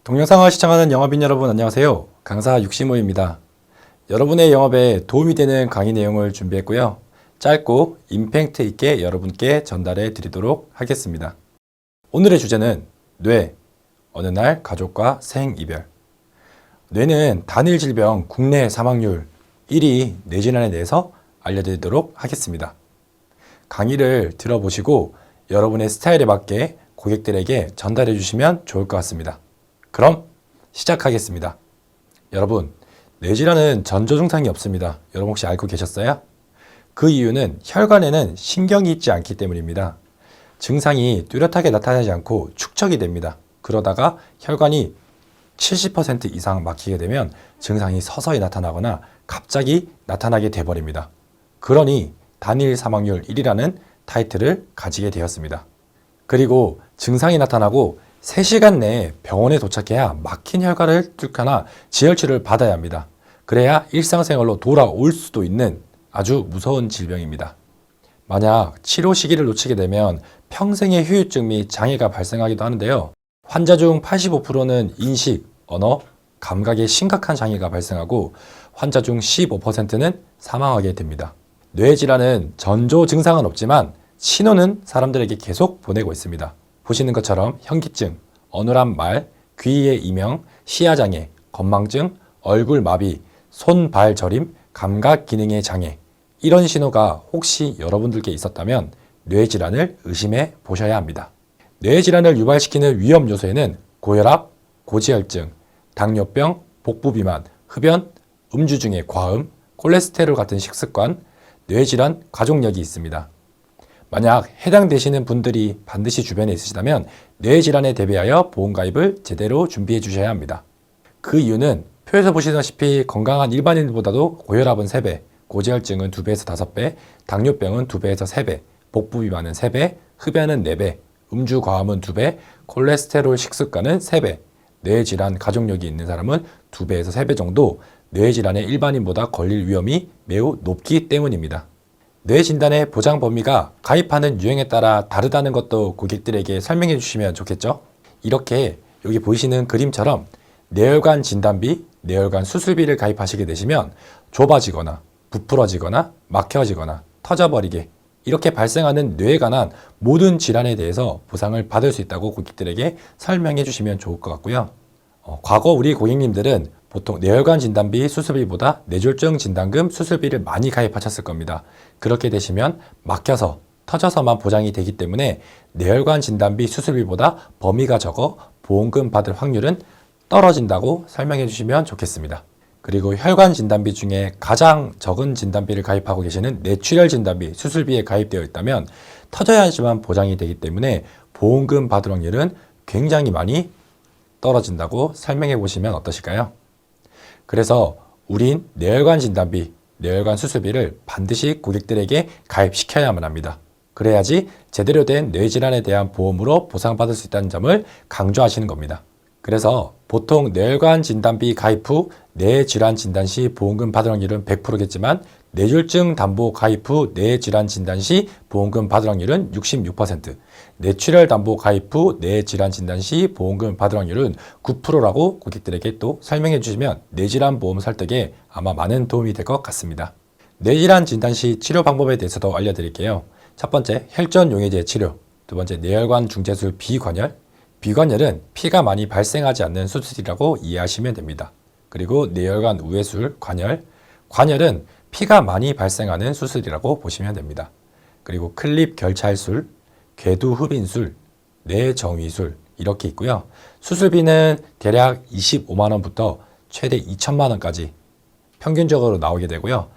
동영상을 시청하는 영업인 여러분 안녕하세요. 강사 육시모입니다. 여러분의 영업에 도움이 되는 강의 내용을 준비했고요. 짧고 임팩트 있게 여러분께 전달해 드리도록 하겠습니다. 오늘의 주제는 뇌, 어느 날 가족과 생이별. 뇌는 단일 질병 국내 사망률 1위 뇌질환에 대해서 알려드리도록 하겠습니다. 강의를 들어보시고 여러분의 스타일에 맞게 고객들에게 전달해 주시면 좋을 것 같습니다. 그럼 시작하겠습니다. 여러분, 뇌질환은 전조 증상이 없습니다. 여러분 혹시 알고 계셨어요? 그 이유는 혈관에는 신경이 있지 않기 때문입니다. 증상이 뚜렷하게 나타나지 않고 축적이 됩니다. 그러다가 혈관이 70% 이상 막히게 되면 증상이 서서히 나타나거나 갑자기 나타나게 돼버립니다. 그러니 단일 사망률 1위라는 타이틀을 가지게 되었습니다. 그리고 증상이 나타나고 3시간 내에 병원에 도착해야 막힌 혈관을 뚫거나 지혈치료를 받아야 합니다. 그래야 일상생활로 돌아올 수도 있는 아주 무서운 질병입니다. 만약 치료 시기를 놓치게 되면 평생의 후유증 및 장애가 발생하기도 하는데요. 환자 중 85%는 인식, 언어, 감각에 심각한 장애가 발생하고 환자 중 15%는 사망하게 됩니다. 뇌질환은 전조 증상은 없지만 신호는 사람들에게 계속 보내고 있습니다. 보시는 것처럼 현기증, 어눌한 말, 귀의 이명, 시야장애, 건망증, 얼굴 마비, 손, 발 저림, 감각 기능의 장애 이런 신호가 혹시 여러분들께 있었다면 뇌질환을 의심해 보셔야 합니다. 뇌질환을 유발시키는 위험 요소에는 고혈압, 고지혈증, 당뇨병, 복부비만, 흡연, 음주 중의 과음, 콜레스테롤 같은 식습관, 뇌질환 가족력이 있습니다. 만약 해당되시는 분들이 반드시 주변에 있으시다면 뇌질환에 대비하여 보험가입을 제대로 준비해 주셔야 합니다. 그 이유는 표에서 보시다시피 건강한 일반인보다도 고혈압은 3배, 고지혈증은 2배에서 5배, 당뇨병은 2배에서 3배, 복부비만은 3배, 흡연은 4배, 음주 과음은 2배, 콜레스테롤 식습관은 3배, 뇌질환 가족력이 있는 사람은 2배에서 3배 정도 뇌질환에 일반인보다 걸릴 위험이 매우 높기 때문입니다. 뇌 진단의 보장 범위가 가입하는 유형에 따라 다르다는 것도 고객들에게 설명해 주시면 좋겠죠? 이렇게 여기 보이시는 그림처럼 뇌혈관 진단비, 뇌혈관 수술비를 가입하시게 되시면 좁아지거나 부풀어지거나 막혀지거나 터져버리게 이렇게 발생하는 뇌에 관한 모든 질환에 대해서 보상을 받을 수 있다고 고객들에게 설명해 주시면 좋을 것 같고요. 과거 우리 고객님들은 보통 뇌혈관 진단비 수술비보다 뇌졸중 진단금 수술비를 많이 가입하셨을 겁니다. 그렇게 되시면 막혀서 터져서만 보장이 되기 때문에 뇌혈관 진단비 수술비보다 범위가 적어 보험금 받을 확률은 떨어진다고 설명해 주시면 좋겠습니다. 그리고 혈관 진단비 중에 가장 적은 진단비를 가입하고 계시는 뇌출혈 진단비 수술비에 가입되어 있다면 터져야지만 보장이 되기 때문에 보험금 받을 확률은 굉장히 많이 떨어진다고 설명해 보시면 어떠실까요? 그래서 우린 뇌혈관 진단비, 뇌혈관 수술비를 반드시 고객들에게 가입시켜야만 합니다. 그래야지 제대로 된 뇌질환에 대한 보험으로 보상받을 수 있다는 점을 강조하시는 겁니다. 그래서 보통 뇌혈관 진단비 가입 후 뇌질환 진단 시 보험금 받을 확률은 100%겠지만 뇌졸중 담보 가입 후 뇌질환 진단 시 보험금 받을 확률은 66%, 뇌출혈 담보 가입 후 뇌질환 진단 시 보험금 받을 확률은 9%라고 고객들에게 또 설명해 주시면 뇌질환 보험 설득에 아마 많은 도움이 될 것 같습니다. 뇌질환 진단 시 치료 방법에 대해서도 알려드릴게요. 첫 번째, 혈전 용해제 치료. 두 번째, 뇌혈관 중재술 비관열. 비관열은 피가 많이 발생하지 않는 수술이라고 이해하시면 됩니다. 그리고 뇌혈관 우회술, 관열. 관열은 피가 많이 발생하는 수술이라고 보시면 됩니다. 그리고 클립 결찰술, 궤도 흡인술, 뇌정위술 이렇게 있고요. 수술비는 대략 25만 원부터 최대 2천만 원까지 평균적으로 나오게 되고요.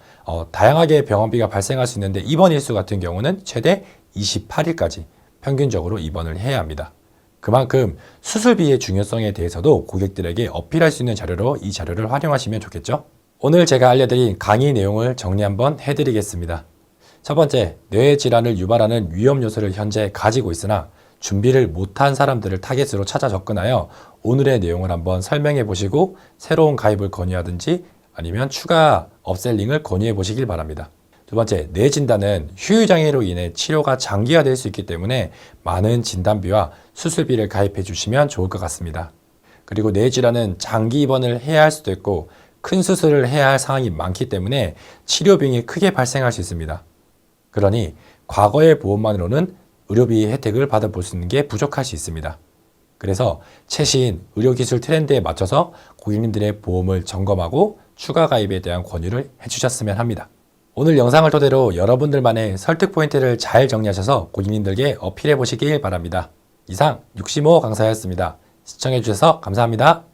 다양하게 병원비가 발생할 수 있는데 입원 일수 같은 경우는 최대 28일까지 평균적으로 입원을 해야 합니다. 그만큼 수술비의 중요성에 대해서도 고객들에게 어필할 수 있는 자료로 이 자료를 활용하시면 좋겠죠? 오늘 제가 알려드린 강의 내용을 정리 한번 해드리겠습니다. 첫 번째, 뇌질환을 유발하는 위험 요소를 현재 가지고 있으나 준비를 못한 사람들을 타겟으로 찾아 접근하여 오늘의 내용을 한번 설명해 보시고 새로운 가입을 건의하든지 아니면 추가 업셀링을 건의해 보시길 바랍니다. 두 번째, 뇌 진단은 휴유장애로 인해 치료가 장기화될 수 있기 때문에 많은 진단비와 수술비를 가입해 주시면 좋을 것 같습니다. 그리고 뇌 질환은 장기 입원을 해야 할 수도 있고 큰 수술을 해야 할 상황이 많기 때문에 치료 비용이 크게 발생할 수 있습니다. 그러니 과거의 보험만으로는 의료비 혜택을 받아볼 수 있는 게 부족할 수 있습니다. 그래서 최신 의료기술 트렌드에 맞춰서 고객님들의 보험을 점검하고 추가 가입에 대한 권유를 해주셨으면 합니다. 오늘 영상을 토대로 여러분들만의 설득 포인트를 잘 정리하셔서 고객님들께 어필해 보시길 바랍니다. 이상 65 강사였습니다. 시청해 주셔서 감사합니다.